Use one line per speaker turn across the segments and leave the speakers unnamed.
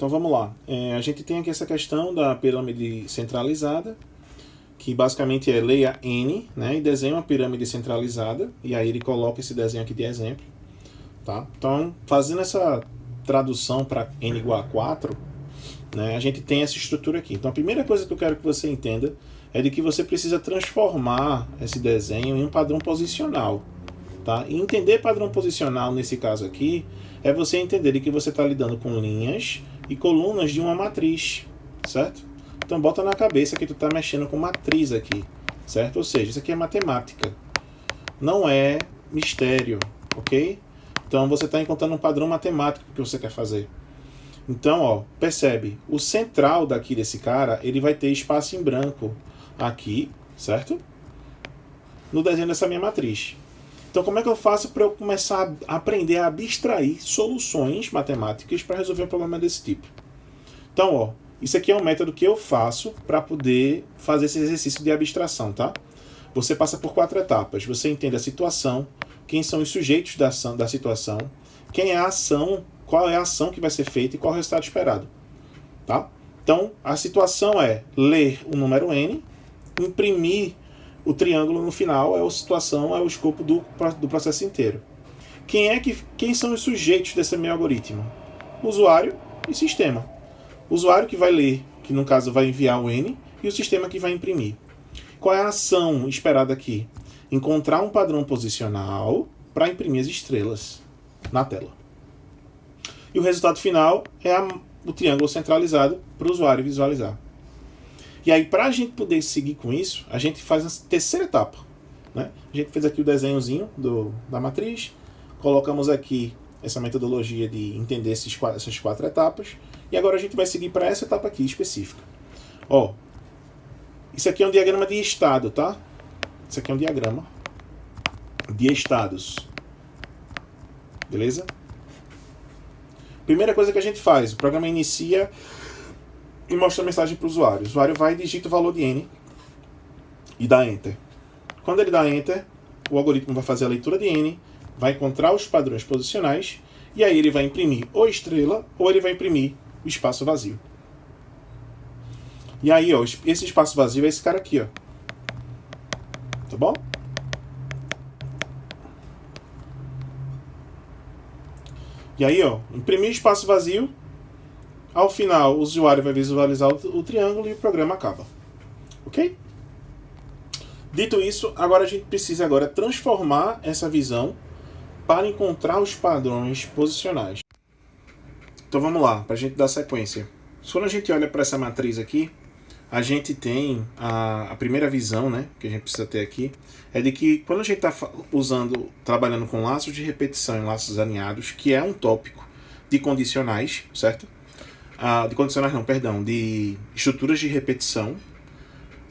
Então vamos lá. A gente tem aqui essa questão da pirâmide centralizada, que basicamente é leia N, né, e desenha uma pirâmide centralizada, e aí ele coloca esse desenho aqui de exemplo. Tá? Então, fazendo essa tradução para N igual a 4, né, a gente tem essa estrutura aqui. Então a primeira coisa que eu quero que você entenda é de que você precisa transformar esse desenho em um padrão posicional. Tá? E entender padrão posicional nesse caso aqui é você entender de que você está lidando com linhas e colunas de uma matriz, certo? Então bota na cabeça que tu está mexendo com matriz aqui, certo? Ou seja, isso aqui é matemática, não é mistério, ok? Então você está encontrando um padrão matemático que você quer fazer. Então, ó, percebe, o central daqui desse cara, ele vai ter espaço em branco aqui, certo? No desenho dessa minha matriz. Então, como é que eu faço para eu começar a aprender a abstrair soluções matemáticas para resolver um problema desse tipo? Então, ó, isso aqui é um método que eu faço para poder fazer esse exercício de abstração, tá? Você passa por 4 etapas. Você entende a situação, quem são os sujeitos da situação, quem é a ação, qual é a ação que vai ser feita e qual é o resultado esperado, tá? Então, a situação é ler o número n, imprimir o triângulo no final, é a situação, é o escopo do processo inteiro. Quem são os sujeitos desse meu algoritmo? Usuário e sistema. O usuário que vai ler, que no caso vai enviar o n, e o sistema que vai imprimir. Qual é a ação esperada aqui? Encontrar um padrão posicional para imprimir as estrelas na tela. E o resultado final é o triângulo centralizado para o usuário visualizar. E aí, para a gente poder seguir com isso, a gente faz a terceira etapa. Né? A gente fez aqui o desenhozinho da matriz, colocamos aqui essa metodologia de entender essas 4 etapas, e agora a gente vai seguir para essa etapa aqui específica. Ó, isso aqui é um diagrama de estado, tá? Isso aqui é um diagrama de estados. Beleza? Primeira coisa que a gente faz, o programa inicia e mostra a mensagem para o usuário. O usuário vai e digita o valor de n e dá Enter. Quando ele dá Enter, o algoritmo vai fazer a leitura de n, vai encontrar os padrões posicionais, e aí ele vai imprimir ou estrela, ou ele vai imprimir o espaço vazio. E aí, ó, esse espaço vazio é esse cara aqui, ó. Tá bom? E aí, ó, imprimir o espaço vazio. Ao final, o usuário vai visualizar o triângulo e o programa acaba. Ok? Dito isso, agora a gente precisa transformar essa visão para encontrar os padrões posicionais. Então vamos lá, para a gente dar sequência. Quando a gente olha para essa matriz aqui, a gente tem a primeira visão, né, que a gente precisa ter aqui, é de que quando a gente está trabalhando com laços de repetição e laços alinhados, que é um tópico de condicionais, certo? De estruturas de repetição,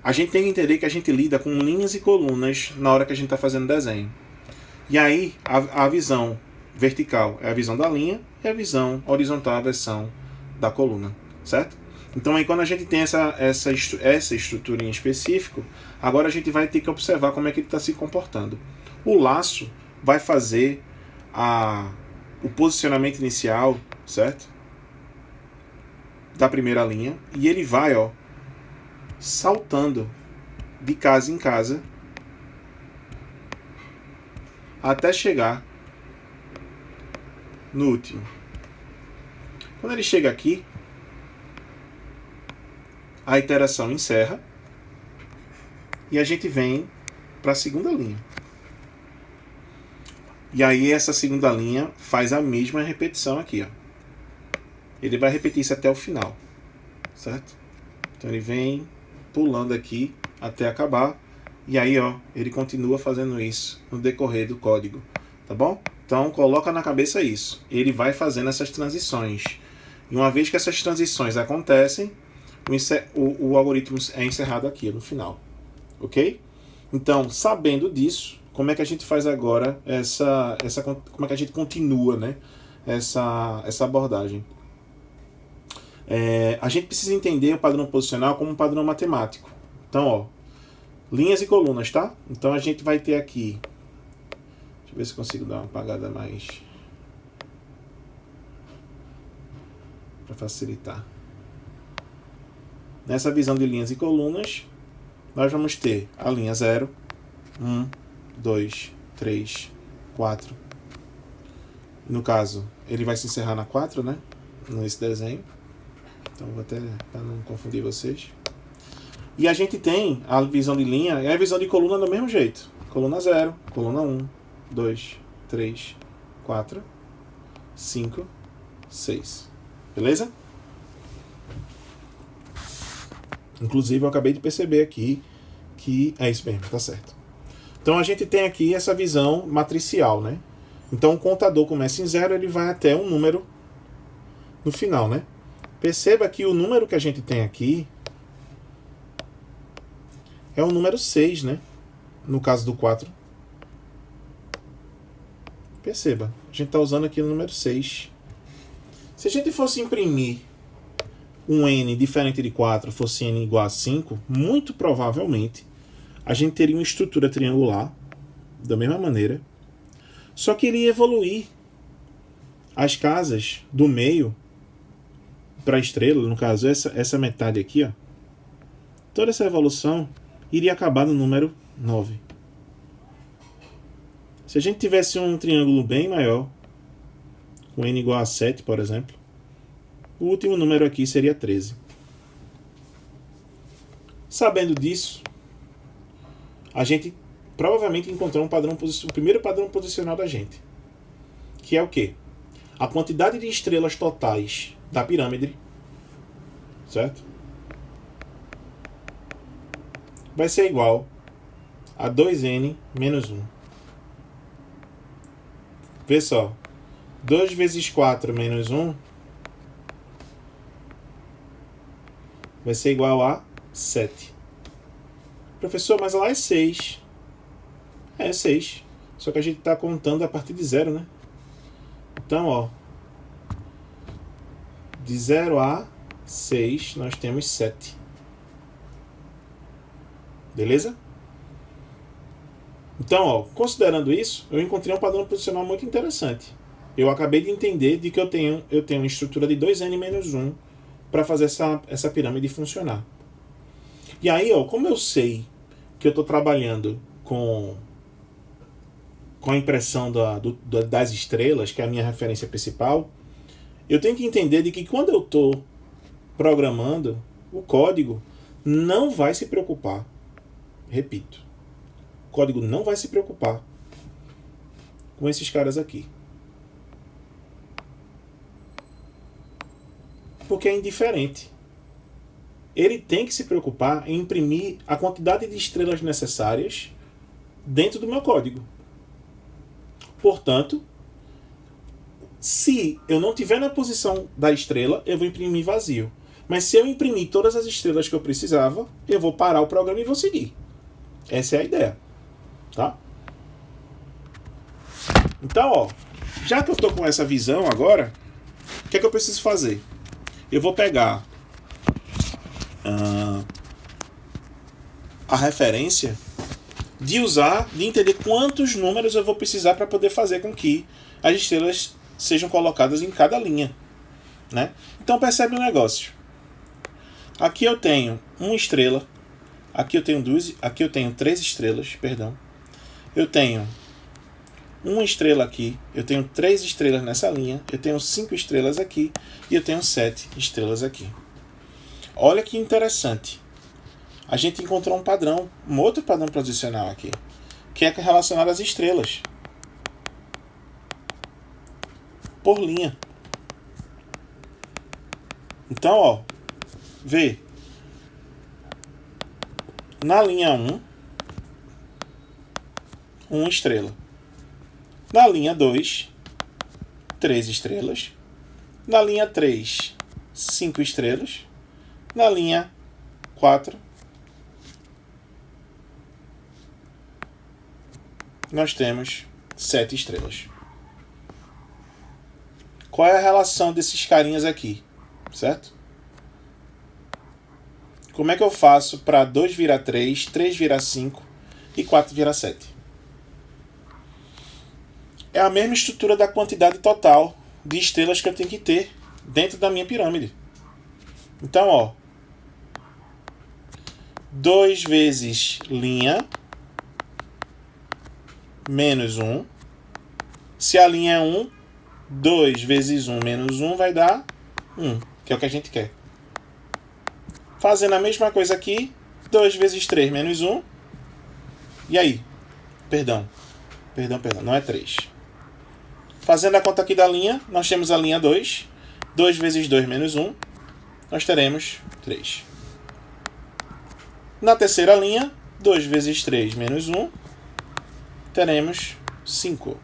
a gente tem que entender que a gente lida com linhas e colunas na hora que a gente está fazendo desenho. E aí, a visão vertical é a visão da linha e a visão horizontal é a versão da coluna, certo? Então aí quando a gente tem essa estrutura em específico, agora a gente vai ter que observar como é que ele está se comportando. O laço vai fazer o posicionamento inicial, certo? Da primeira linha, e ele vai, ó, saltando de casa em casa até chegar no último. Quando ele chega aqui, a iteração encerra e a gente vem para a segunda linha. E aí essa segunda linha faz a mesma repetição aqui, ó. Ele vai repetir isso até o final, certo? Então ele vem pulando aqui até acabar, e aí, ó, ele continua fazendo isso no decorrer do código, tá bom? Então coloca na cabeça isso. Ele vai fazendo essas transições. E uma vez que essas transições acontecem, o algoritmo é encerrado aqui no final, ok? Então, sabendo disso, como é que a gente faz agora como é que a gente continua, né, essa abordagem? A gente precisa entender o padrão posicional como um padrão matemático. Então, ó, linhas e colunas, tá? Então a gente vai ter aqui, deixa eu ver se consigo dar uma apagada mais. para facilitar. Nessa visão de linhas e colunas, nós vamos ter a linha 0, 1, 2, 3, 4. No caso, ele vai se encerrar na 4, né? Nesse desenho. Então, vou até, para não confundir vocês. E a gente tem a visão de linha e a visão de coluna do mesmo jeito. Coluna 0, coluna 1, 2, 3, 4, 5, 6. Beleza? Inclusive, eu acabei de perceber aqui que é isso mesmo, tá certo. Então, a gente tem aqui essa visão matricial, né? Então, o contador começa em 0, ele vai até um número no final, né? Perceba que o número que a gente tem aqui é o número 6, né? No caso do 4. Perceba, a gente está usando aqui o número 6. Se a gente fosse imprimir um n diferente de 4, fosse n igual a 5, muito provavelmente a gente teria uma estrutura triangular da mesma maneira, só que ele ia evoluir as casas do meio para a estrela, no caso essa metade aqui, ó. Toda essa evolução iria acabar no número 9. Se a gente tivesse um triângulo bem maior, com n igual a 7, por exemplo, o último número aqui seria 13. Sabendo disso, a gente provavelmente encontrou o primeiro padrão posicional da gente, que é o quê? A quantidade de estrelas totais da pirâmide, certo? Vai ser igual a 2n menos 1. Vê só, 2 vezes 4 menos 1 vai ser igual a 7. Professor, mas lá é 6. É 6. Só que a gente está contando a partir de 0, né? Então, ó, de 0 a 6 nós temos 7. Beleza? Então, ó, considerando isso, eu encontrei um padrão posicional muito interessante. Eu acabei de entender de que eu tenho uma estrutura de 2n menos 1 para fazer essa pirâmide funcionar. E aí, ó, como eu sei que eu estou trabalhando com a impressão das estrelas, que é a minha referência principal, eu tenho que entender de que quando eu estou programando, o código não vai se preocupar. Repito, o código não vai se preocupar com esses caras aqui. Porque é indiferente. Ele tem que se preocupar em imprimir a quantidade de estrelas necessárias dentro do meu código. Portanto, se eu não estiver na posição da estrela, eu vou imprimir vazio. Mas se eu imprimir todas as estrelas que eu precisava, eu vou parar o programa e vou seguir. Essa é a ideia. Tá? Então, ó, já que eu estou com essa visão agora, o que é que eu preciso fazer? Eu vou pegar a referência de entender quantos números eu vou precisar para poder fazer com que as estrelas sejam colocadas em cada linha, né? Então percebe o negócio. Aqui eu tenho uma estrela, aqui eu tenho duas, aqui eu tenho 3 estrelas, perdão. Eu tenho uma estrela aqui, eu tenho 3 estrelas nessa linha, eu tenho 5 estrelas aqui e eu tenho 7 estrelas aqui. Olha que interessante. A gente encontrou um padrão, um outro padrão posicional aqui, que é relacionado às estrelas. Por linha. Então, ó, vê. Na linha 1, 1 estrela. Na linha 2, 3 estrelas. Na linha 3, 5 estrelas. Na linha 4, nós temos 7 estrelas. Qual é a relação desses carinhas aqui? Certo? Como é que eu faço para 2 virar 3, 3 virar 5 e 4 virar 7? É a mesma estrutura da quantidade total de estrelas que eu tenho que ter dentro da minha pirâmide. Então, ó, 2 vezes linha menos 1. Se a linha é 1, 2 vezes 1 menos 1 vai dar 1, que é o que a gente quer. Fazendo a mesma coisa aqui, 2 vezes 3 menos 1. E aí? Perdão, não é 3. Fazendo a conta aqui da linha, nós temos a linha 2. 2 vezes 2 menos 1, nós teremos 3. Na terceira linha, 2 vezes 3 menos 1, teremos 5.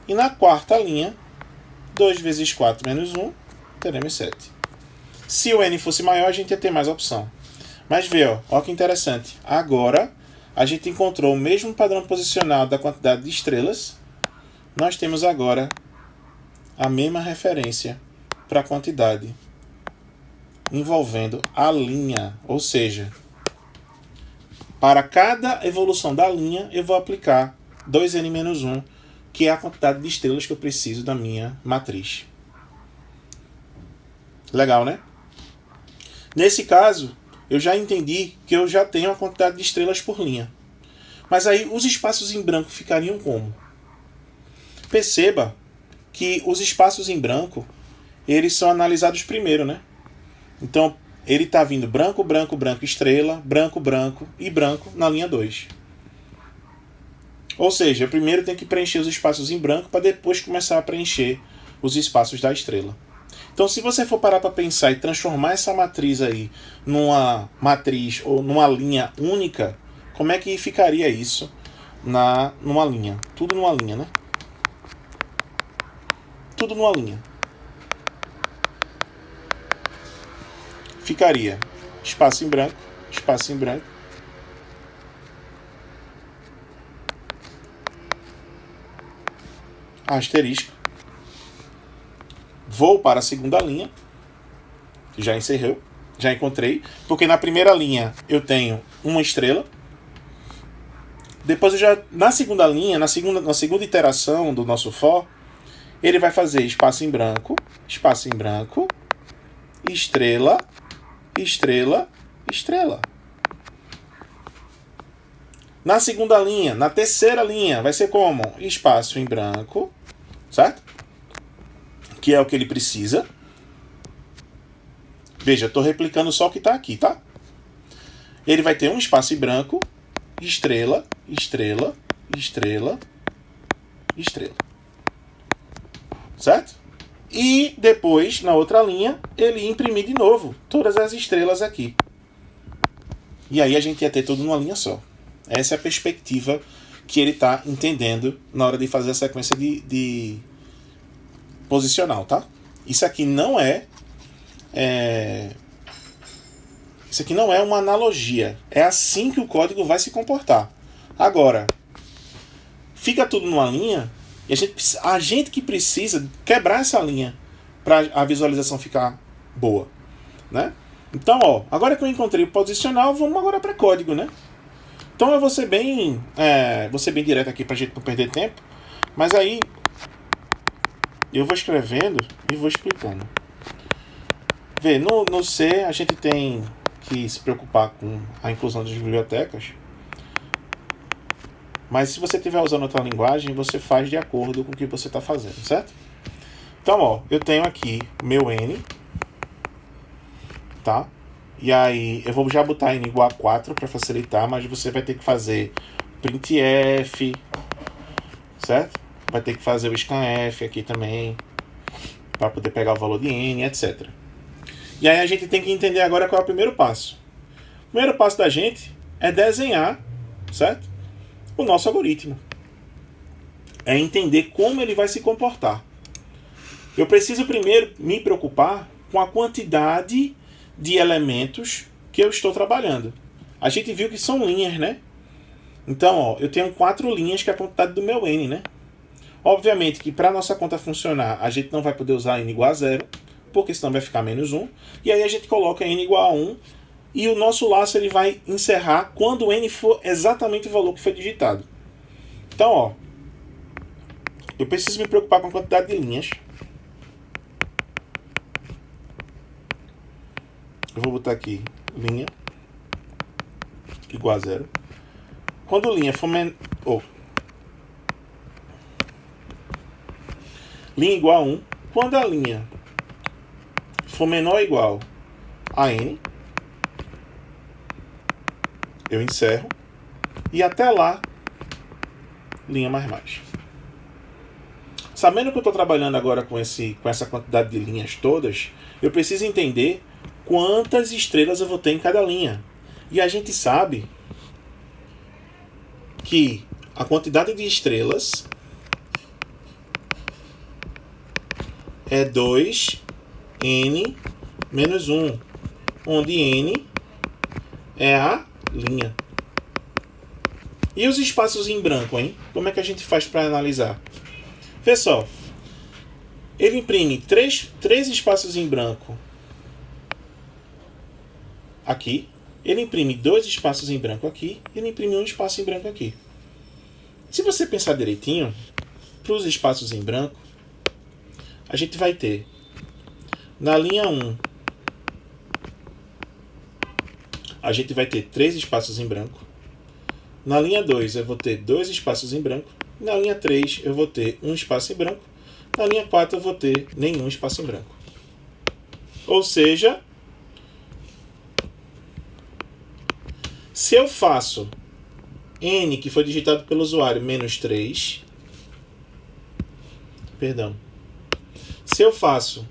E na quarta linha, 2 vezes 4 menos 1, teremos 7. Se o n fosse maior, a gente ia ter mais opção. Mas vê, ó que interessante. Agora, a gente encontrou o mesmo padrão posicional da quantidade de estrelas. Nós temos agora a mesma referência para a quantidade envolvendo a linha. Ou seja, para cada evolução da linha, eu vou aplicar 2n menos 1, que é a quantidade de estrelas que eu preciso da minha matriz. Legal, né? Nesse caso, eu já entendi que eu já tenho a quantidade de estrelas por linha. Mas aí, os espaços em branco ficariam como? Perceba que os espaços em branco, eles são analisados primeiro, né? Então, ele está vindo branco, branco, branco, estrela, branco, branco e branco na linha 2. Ou seja, primeiro tem que preencher os espaços em branco para depois começar a preencher os espaços da estrela. Então, se você for parar para pensar e transformar essa matriz aí numa matriz ou numa linha única, como é que ficaria isso numa linha? Tudo numa linha, né? Tudo numa linha. Ficaria espaço em branco, asterisco. Vou para a segunda linha, que já encerrou, já encontrei, porque na primeira linha eu tenho uma estrela. Depois eu já, na segunda linha, na segunda iteração do nosso for, ele vai fazer espaço em branco, estrela, estrela, estrela. Na segunda linha, na terceira linha, vai ser como? Espaço em branco, certo? Que é o que ele precisa. Veja, estou replicando só o que está aqui, tá? Ele vai ter um espaço em branco, estrela, estrela, estrela, estrela. Certo? E depois, na outra linha, ele imprimir de novo todas as estrelas aqui. E aí a gente ia ter tudo numa linha só. Essa é a perspectiva que ele está entendendo na hora de fazer a sequência de posicional, tá? Isso aqui não é uma analogia. É assim que o código vai se comportar. Agora, fica tudo numa linha e a gente que precisa quebrar essa linha para a visualização ficar boa, né? Então, agora que eu encontrei o posicional, vamos agora para código, né? Então eu vou ser bem direto aqui para a gente não perder tempo, mas aí eu vou escrevendo e vou explicando. Vê, no C a gente tem que se preocupar com a inclusão das bibliotecas, mas se você estiver usando outra linguagem, você faz de acordo com o que você está fazendo, certo? Então, eu tenho aqui meu N, tá? E aí, eu vou já botar N igual a 4 para facilitar, mas você vai ter que fazer printf, certo? Vai ter que fazer o scanf aqui também, para poder pegar o valor de N, etc. E aí a gente tem que entender agora qual é o primeiro passo. O primeiro passo da gente é desenhar, certo? O nosso algoritmo. É entender como ele vai se comportar. Eu preciso primeiro me preocupar com a quantidade de elementos que eu estou trabalhando. A gente viu que são linhas, né? Então, eu tenho 4 linhas, que é a quantidade do meu N, né? Obviamente que para a nossa conta funcionar, a gente não vai poder usar N igual a 0, porque senão vai ficar menos 1. E aí a gente coloca N igual a 1, e o nosso laço ele vai encerrar quando o N for exatamente o valor que foi digitado. Então, eu preciso me preocupar com a quantidade de linhas. Eu vou botar aqui linha igual a 0. Quando linha for linha igual a 1, quando a linha for menor ou igual a n, eu encerro. E até lá, linha mais. Sabendo que eu estou trabalhando agora com essa quantidade de linhas todas, eu preciso entender quantas estrelas eu vou ter em cada linha. E a gente sabe que a quantidade de estrelas é 2n menos 1, onde n é a linha. E os espaços em branco, hein? Como é que a gente faz para analisar? Pessoal, ele imprime três espaços em branco aqui. Ele imprime 2 espaços em branco aqui. E ele imprime 1 espaço em branco aqui. Se você pensar direitinho, para os espaços em branco, a gente vai ter na linha 1, a gente vai ter 3 espaços em branco. Na linha 2 eu vou ter 2 espaços em branco. Na linha 3 eu vou ter 1 espaço em branco. Na linha 4 eu vou ter nenhum espaço em branco. Ou seja, se eu faço n, que foi digitado pelo usuário, menos 3, se eu faço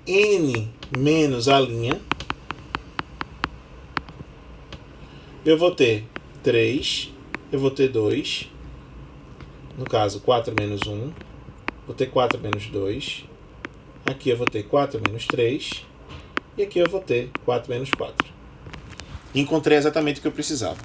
n menos a linha, eu vou ter 3, eu vou ter 2, no caso 4 menos 1, vou ter 4 menos 2, aqui eu vou ter 4 menos 3, e aqui eu vou ter 4 menos 4. Encontrei exatamente o que eu precisava.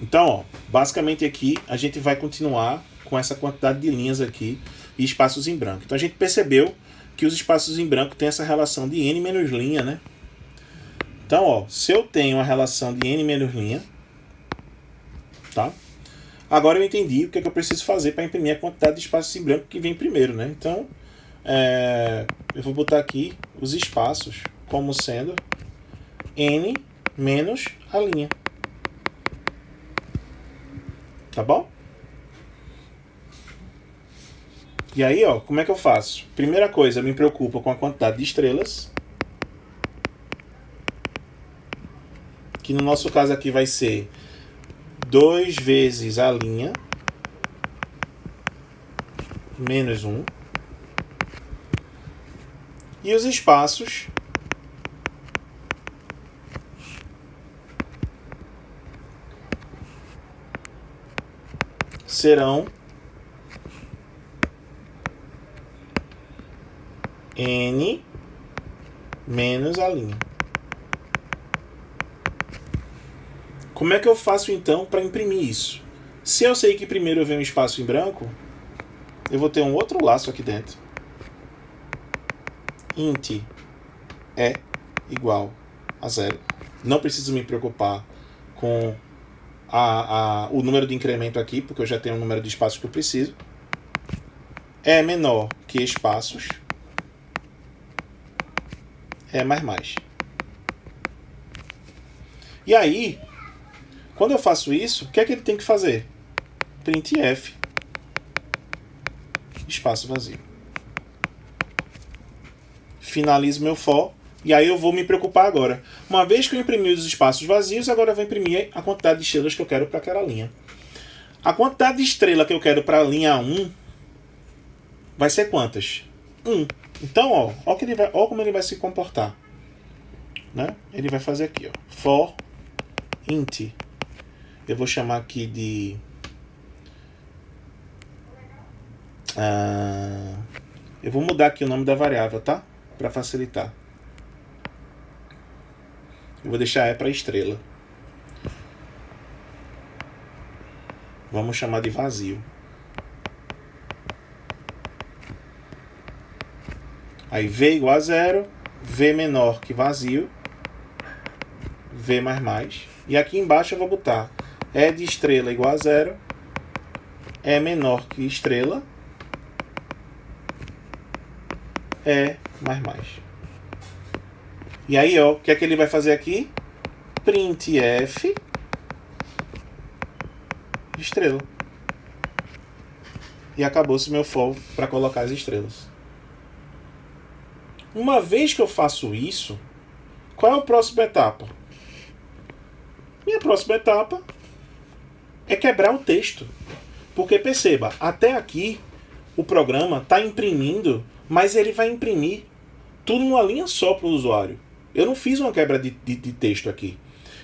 Então, ó, basicamente aqui a gente vai continuar com essa quantidade de linhas aqui e espaços em branco. Então a gente percebeu que os espaços em branco têm essa relação de n menos linha, né? Então, ó, se eu tenho a relação de n menos linha, tá? Agora eu entendi o que é que eu preciso fazer para imprimir a quantidade de espaços em branco que vem primeiro, né? Então, eu vou botar aqui os espaços como sendo n menos a linha. Tá bom? E aí, ó, como é que eu faço? Primeira coisa, eu me preocupo com a quantidade de estrelas, que no nosso caso aqui vai ser 2 vezes a linha menos 1. E os espaços serão n menos a linha. Como é que eu faço então para imprimir isso? Se eu sei que primeiro eu venho um espaço em branco, eu vou ter um outro laço aqui dentro. Int é igual a 0. Não preciso me preocupar com o número de incremento aqui, porque eu já tenho o número de espaços que eu preciso. É menor que espaços. É mais. E aí, quando eu faço isso, o que é que ele tem que fazer? Printf, espaço vazio. Finalizo meu for, e aí eu vou me preocupar agora. Uma vez que eu imprimi os espaços vazios, agora eu vou imprimir a quantidade de estrelas que eu quero para aquela linha. A quantidade de estrela que eu quero para a linha 1 vai ser quantas? 1. Então, ó como ele vai se comportar. Né? Ele vai fazer aqui, ó, for int. Eu vou chamar aqui de eu vou mudar aqui o nome da variável, tá? Para facilitar. Eu vou deixar para estrela. Vamos chamar de vazio. Aí v igual a 0, v menor que vazio, v mais. E aqui embaixo eu vou botar e de estrela igual a 0, é menor que estrela, E++. E aí, ó, o que é que ele vai fazer aqui? Printf estrela. E acabou-se meu for para colocar as estrelas. Uma vez que eu faço isso, qual é a próxima etapa? Minha próxima etapa é quebrar o texto. Porque perceba, até aqui o programa está imprimindo, mas ele vai imprimir tudo numa linha só para o usuário. Eu não fiz uma quebra de texto aqui.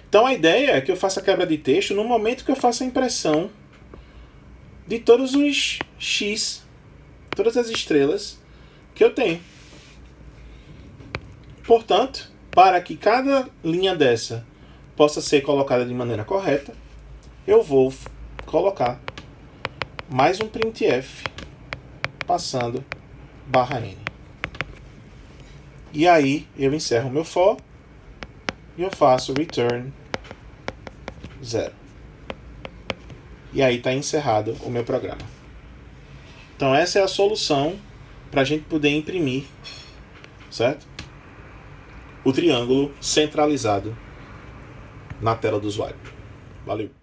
Então a ideia é que eu faça a quebra de texto no momento que eu faça a impressão de todos os X, todas as estrelas que eu tenho. Portanto, para que cada linha dessa possa ser colocada de maneira correta, eu vou colocar mais um printf passando /n. E aí eu encerro o meu for e eu faço return 0. E aí está encerrado o meu programa. Então essa é a solução para a gente poder imprimir, certo? O triângulo centralizado na tela do usuário. Valeu!